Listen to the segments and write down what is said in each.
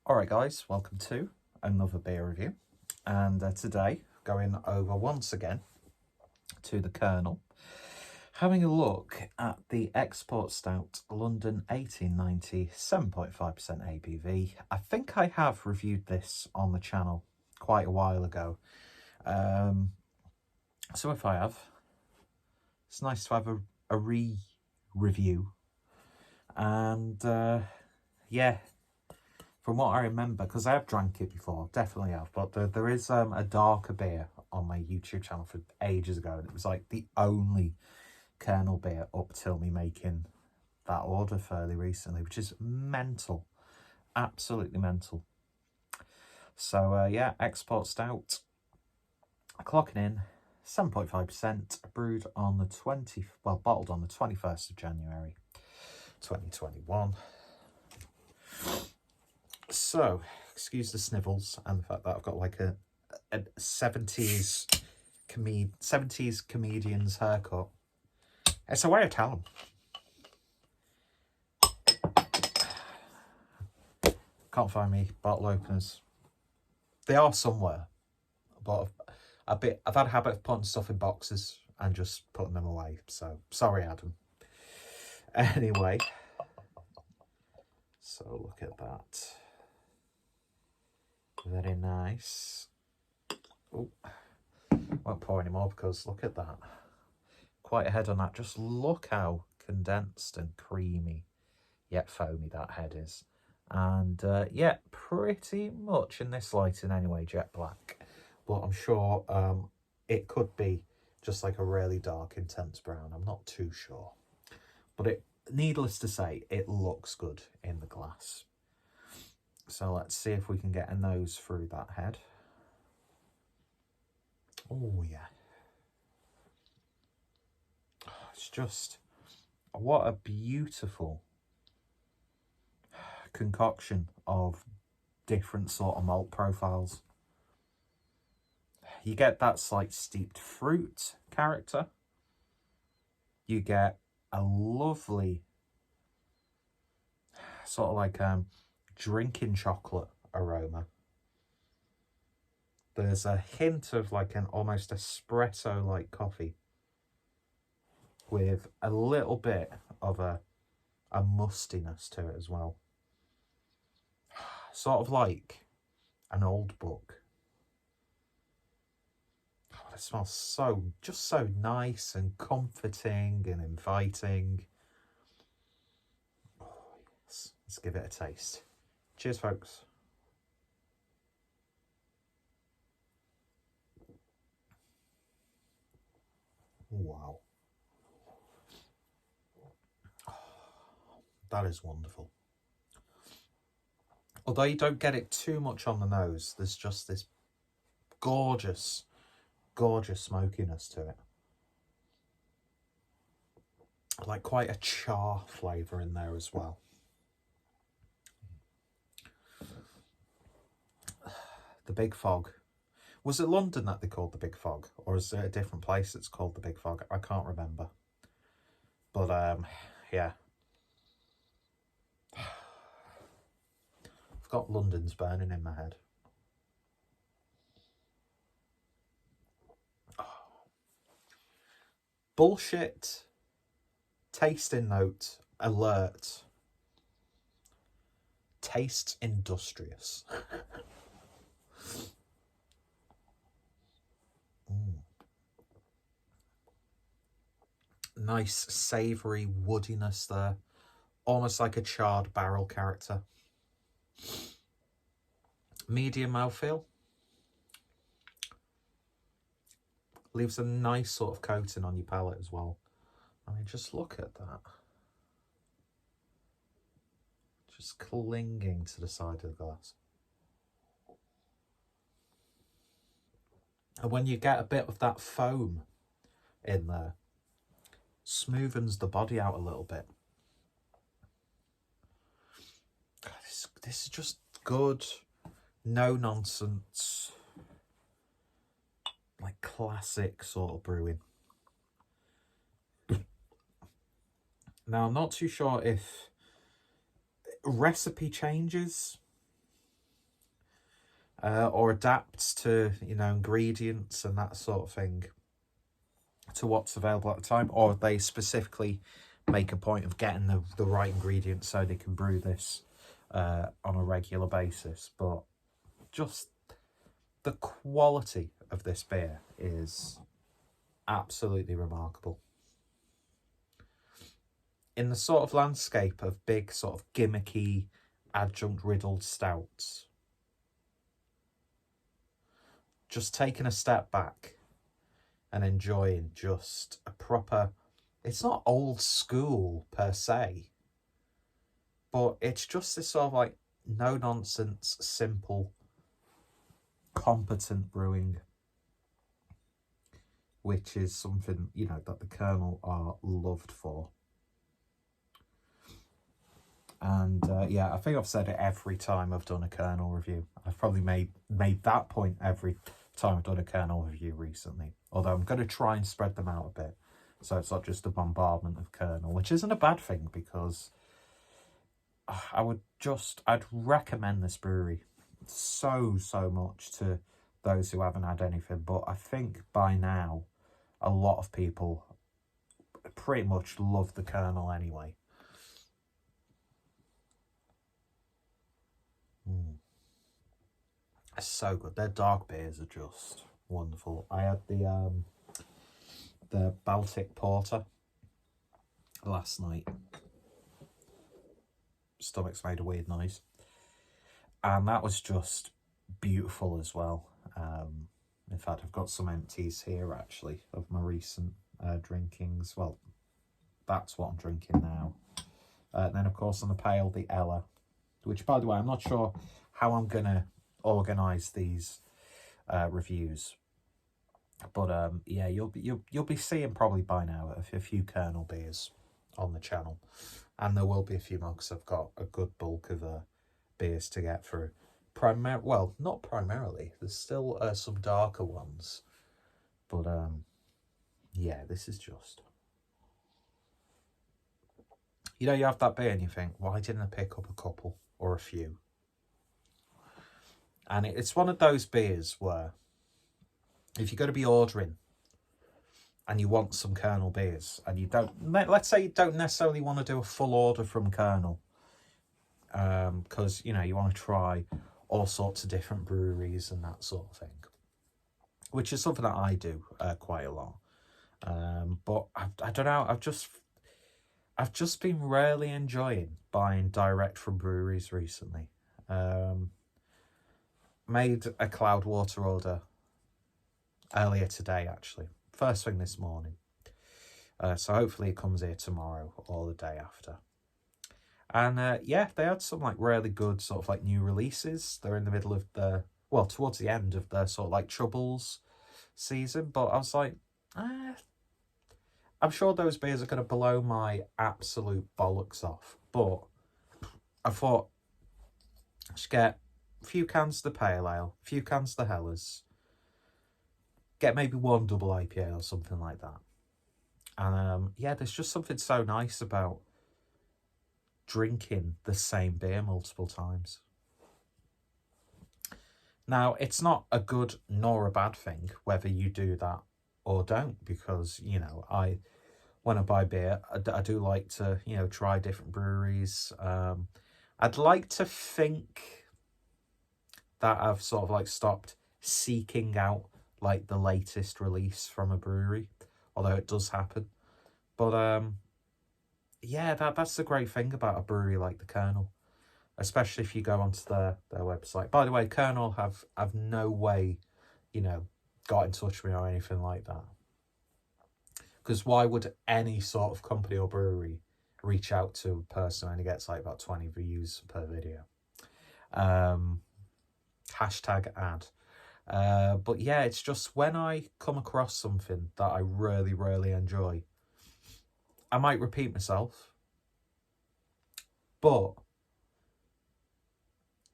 Alright guys, welcome to another beer review, and today going over once again to the Kernel, having a look at the Export Stout London 1890 7.5% ABV. I think I have reviewed this on the channel quite a while ago, so if I have, it's nice to have a re-review, and yeah, from what I remember, because I have drank it before, definitely have, but there is a darker beer on my YouTube channel for ages ago, and it was like the only Kernel beer up till me making that order fairly recently, which is mental, absolutely mental. So yeah, Export Stout, clocking in 7.5%, brewed on the bottled on the 21st of January 2021. So, excuse the snivels and the fact that I've got like a 70s comedian's haircut. It's a way of telling. Can't find me bottle openers. They are somewhere, but I've had a habit of putting stuff in boxes and just putting them away. So sorry, Adam. Anyway, so look at that. Very nice. Oh, won't pour anymore because look at that. Quite a head on that. Just look how condensed and creamy yet foamy that head is. And yeah, pretty much in this lighting anyway, jet black. But I'm sure it could be just like a really dark, intense brown. I'm not too sure. But needless to say, it looks good in the glass. So let's see if we can get a nose through that head. Oh yeah. It's just, what a beautiful concoction of different sort of malt profiles. You get that slight steeped fruit character. You get a lovely sort of like drinking chocolate aroma. There's a hint of like an almost espresso like coffee with a little bit of a mustiness to it as well. Sort of like an old book. Oh, it smells just so nice and comforting and inviting. Oh, yes. Let's give it a taste. Cheers, folks. Wow. That is wonderful. Although you don't get it too much on the nose, there's just this gorgeous, gorgeous smokiness to it. Like quite a char flavour in there as well. The Big Fog. Was it London that they called the Big Fog? Or is it a different place that's called the Big Fog? I can't remember. But yeah. I've got London's burning in my head. Oh. Bullshit. Tasting note. Alert. Tastes industrious. Nice savoury woodiness there. Almost like a charred barrel character. Medium mouthfeel. Leaves a nice sort of coating on your palate as well. I mean, just look at that. Just clinging to the side of the glass. And when you get a bit of that foam in there, smoothens the body out a little bit. God, this is just good, no nonsense, like classic sort of brewing. Now, I'm not too sure if recipe changes or adapts to, you know, ingredients and that sort of thing to what's available at the time, or they specifically make a point of getting the right ingredients so they can brew this on a regular basis. But just the quality of this beer is absolutely remarkable. In the sort of landscape of big sort of gimmicky adjunct riddled stouts, just taking a step back and enjoying just a proper, it's not old school per se, but it's just this sort of like no nonsense, simple, competent brewing, which is something, you know, that the Kernel are loved for. And yeah, I think I've said it every time I've done a Kernel review. I've probably made that point every time I've done a Kernel review recently. Although I'm going to try and spread them out a bit, so it's not just a bombardment of Kernel, which isn't a bad thing, because I'd recommend this brewery so much to those who haven't had anything. But I think by now, a lot of people pretty much love the Kernel anyway. It's so good. Their dark beers are just wonderful. I had the Baltic Porter last night. Stomach's made a weird noise. And that was just beautiful as well. In fact, I've got some empties here, actually, of my recent drinkings. Well, that's what I'm drinking now. And then, of course, on the pale, the Ella, which, by the way, I'm not sure how I'm going to organise these reviews. But, yeah, you'll be seeing probably by now a few Kernel beers on the channel. And there will be a few more, because I've got a good bulk of beers to get through. Well, not primarily. There's still some darker ones. But, yeah, this is just... You know, you have that beer and you think, why didn't I pick up a couple or a few? And it's one of those beers where, if you're going to be ordering and you want some Kernel beers, and you don't, let's say you don't necessarily want to do a full order from Kernel, because, you know, you want to try all sorts of different breweries and that sort of thing, which is something that I do quite a lot. But I don't know, I've just been really enjoying buying direct from breweries recently. Made a Cloudwater order earlier today, actually. First thing this morning. So hopefully it comes here tomorrow or the day after. And yeah, they had some like really good sort of like new releases. They're in the middle of well, towards the end of their sort of like Troubles season. But I was like, I'm sure those beers are going to blow my absolute bollocks off. But I thought, just get a few cans of the Pale Ale, a few cans of the Hellers, get maybe one double IPA or something like that. And yeah, there's just something so nice about drinking the same beer multiple times. Now, it's not a good nor a bad thing whether you do that or don't, because, you know, when I buy beer, I do like to, you know, try different breweries. I'd like to think that I've sort of like stopped seeking out like the latest release from a brewery, although it does happen. But yeah, that's the great thing about a brewery like the Kernel, especially if you go onto their website. By the way, Kernel have no way, you know, got in touch with me or anything like that. Because why would any sort of company or brewery reach out to a person and he gets like about 20 views per video? Hashtag ad. But yeah, it's just when I come across something that I really enjoy, I might repeat myself, but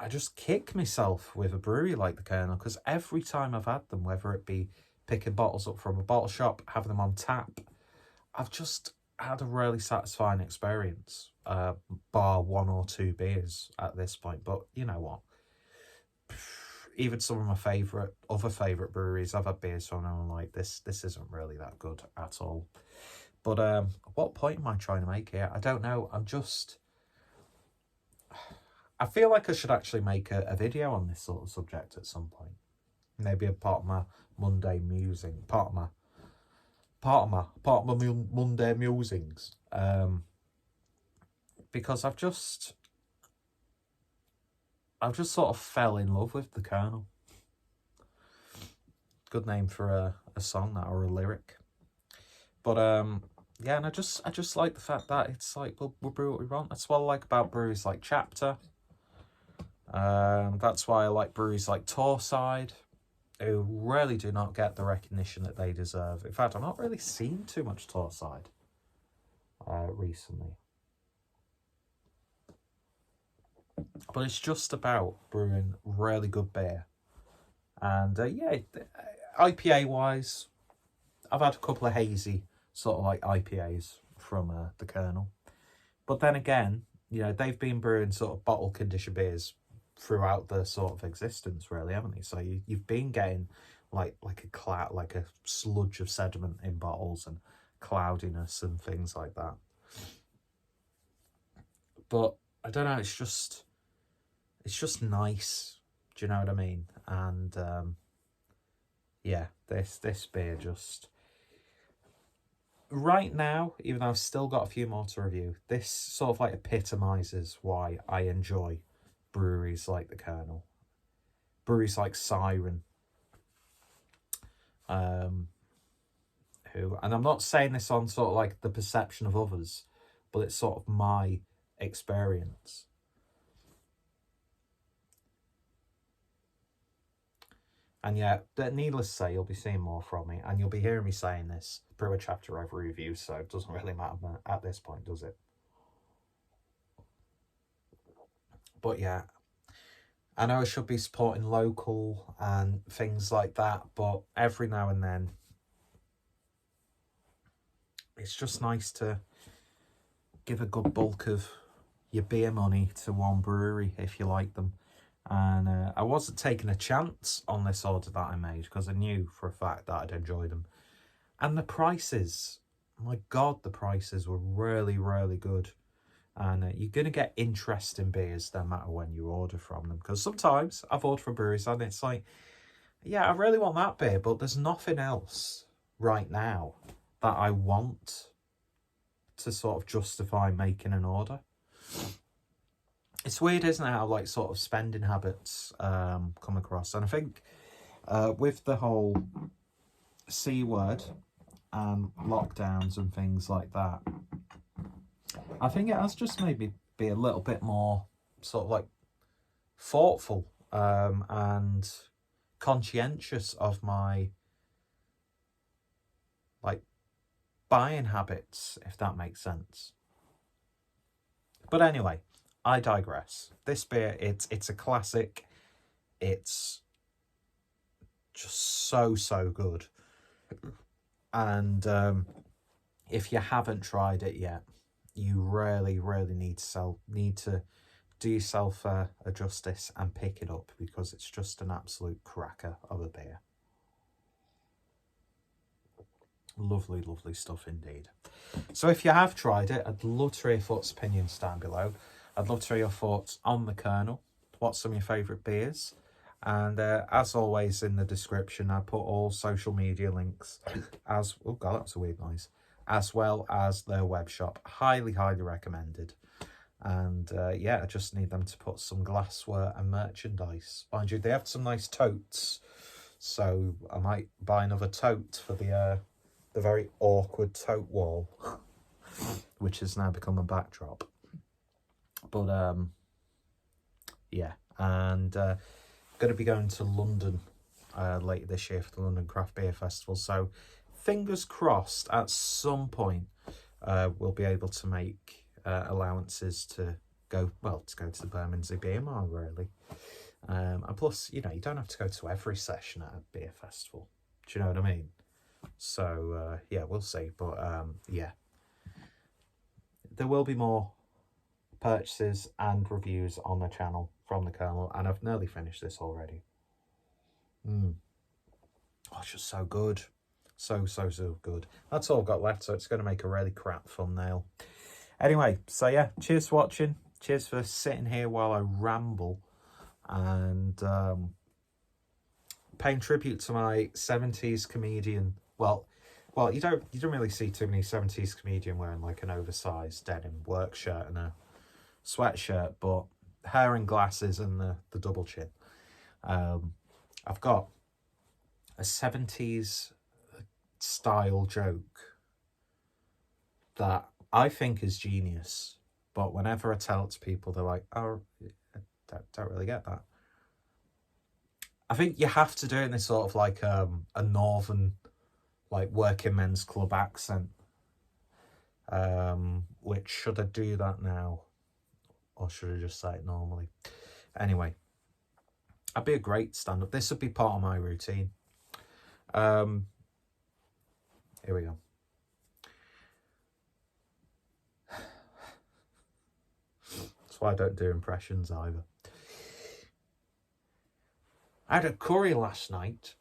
I just kick myself with a brewery like the Kernel, because every time I've had them, whether it be picking bottles up from a bottle shop, having them on tap, I've just had a really satisfying experience, bar one or two beers at this point. But you know what? even some of my other favourite breweries, I've had beers from, and I'm like, this isn't really that good at all. But what point am I trying to make here? I don't know. I feel like I should actually make a video on this sort of subject at some point. Maybe a part of my Monday musing, part of my Monday musings. Because I've just sort of fell in love with the Kernel. Good name for a song, that, or a lyric. But yeah, and I just like the fact that it's like, we'll brew what we want. That's what I like about breweries like Chapter. That's why I like breweries like Torside, who really do not get the recognition that they deserve. In fact, I've not really seen too much Torside recently. But it's just about brewing really good beer. And yeah, IPA-wise, I've had a couple of hazy sort of like IPAs from the Kernel. But then again, you know, they've been brewing sort of bottle conditioned beers throughout their sort of existence, really, haven't they? So you've been getting like a sludge of sediment in bottles and cloudiness and things like that. But I don't know, it's just nice. Do you know what I mean? And yeah, this beer just right now, even though I've still got a few more to review, this sort of like epitomises why I enjoy breweries like the Kernel, breweries like Siren, who, and I'm not saying this on sort of like the perception of others, but it's sort of my experience. And yeah, needless to say, you'll be seeing more from me, and you'll be hearing me saying this through a chapter every review, so it doesn't really matter at this point, does it? But yeah, I know I should be supporting local and things like that, but every now and then, it's just nice to give a good bulk of your beer money to one brewery if you like them. And I wasn't taking a chance on this order that I made because I knew for a fact that I'd enjoy them. And the prices, my God, the prices were really, really good. And you're going to get interesting beers no matter when you order from them. Because sometimes I've ordered from breweries and it's like, yeah, I really want that beer, but there's nothing else right now that I want to sort of justify making an order. It's weird, isn't it, how like sort of spending habits come across. And I think with the whole C word and lockdowns and things like that, I think it has just made me be a little bit more sort of like thoughtful and conscientious of my like buying habits, if that makes sense. But anyway, I digress. This beer, it's a classic. It's just so good. And if you haven't tried it yet, you really need to do yourself a justice and pick it up, because it's just an absolute cracker of a beer. Lovely stuff indeed. So if you have tried it, I'd love to hear your thoughts, opinions down below. I'd love to hear your thoughts on the Kernel. What's some of your favourite beers? And as always, in the description, I put all social media links as... Oh, God, that was a weird noise. As well as their web shop. Highly recommended. And yeah, I just need them to put some glassware and merchandise. Mind you, they have some nice totes. So I might buy another tote for the very awkward tote wall, which has now become a backdrop. But yeah, and going to be going to London later this year for the London Craft Beer Festival. So fingers crossed, at some point we'll be able to make allowances to go to the Bermondsey Beer Mile, really. And plus, you know, you don't have to go to every session at a beer festival. Do you know what I mean? So yeah, we'll see. But yeah, there will be more purchases and reviews on the channel from the Kernel, and I've nearly finished this already. Oh, it's just so good. So good. That's all I've got left, so it's going to make a really crap thumbnail. Anyway, so yeah, cheers for watching. Cheers for sitting here while I ramble and paying tribute to my 70s comedian. Well, you don't really see too many 70s comedian wearing like an oversized denim work shirt and a sweatshirt, but hair and glasses and the double chin. I've got a 70s style joke that I think is genius, but whenever I tell it to people, they're like, oh, I don't really get that. I think you have to do it in this sort of like a northern, like working men's club accent. Which, should I do that now? Or should I just say it normally? Anyway, I'd be a great stand-up. This would be part of my routine. Here we go. That's why I don't do impressions either. I had a curry last night.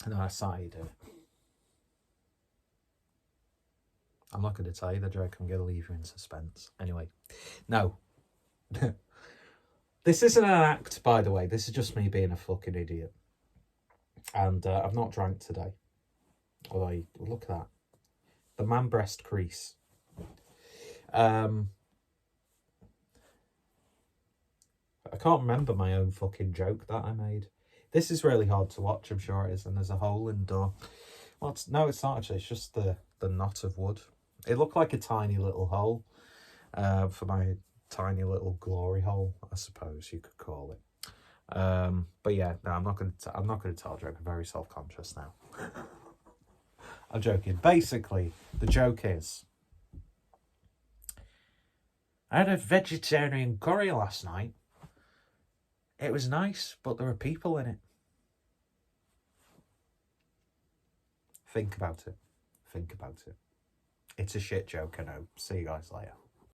No, that's how you do it. I'm not going to tell you the joke. I'm going to leave you in suspense. Anyway, no. This isn't an act, by the way. This is just me being a fucking idiot. And I've not drank today. Although, look at that. The man breast crease. I can't remember my own fucking joke that I made. This is really hard to watch, I'm sure it is. And there's a hole in the door. Well, no, it's not actually. It's just the knot of wood. It looked like a tiny little hole for my tiny little glory hole, I suppose you could call it. But yeah, no, I'm not going to tell a joke. I'm very self-conscious now. I'm joking. Basically, the joke is, I had a vegetarian curry last night. It was nice, but there were people in it. Think about it. Think about it. It's a shit joke, I know. See you guys later.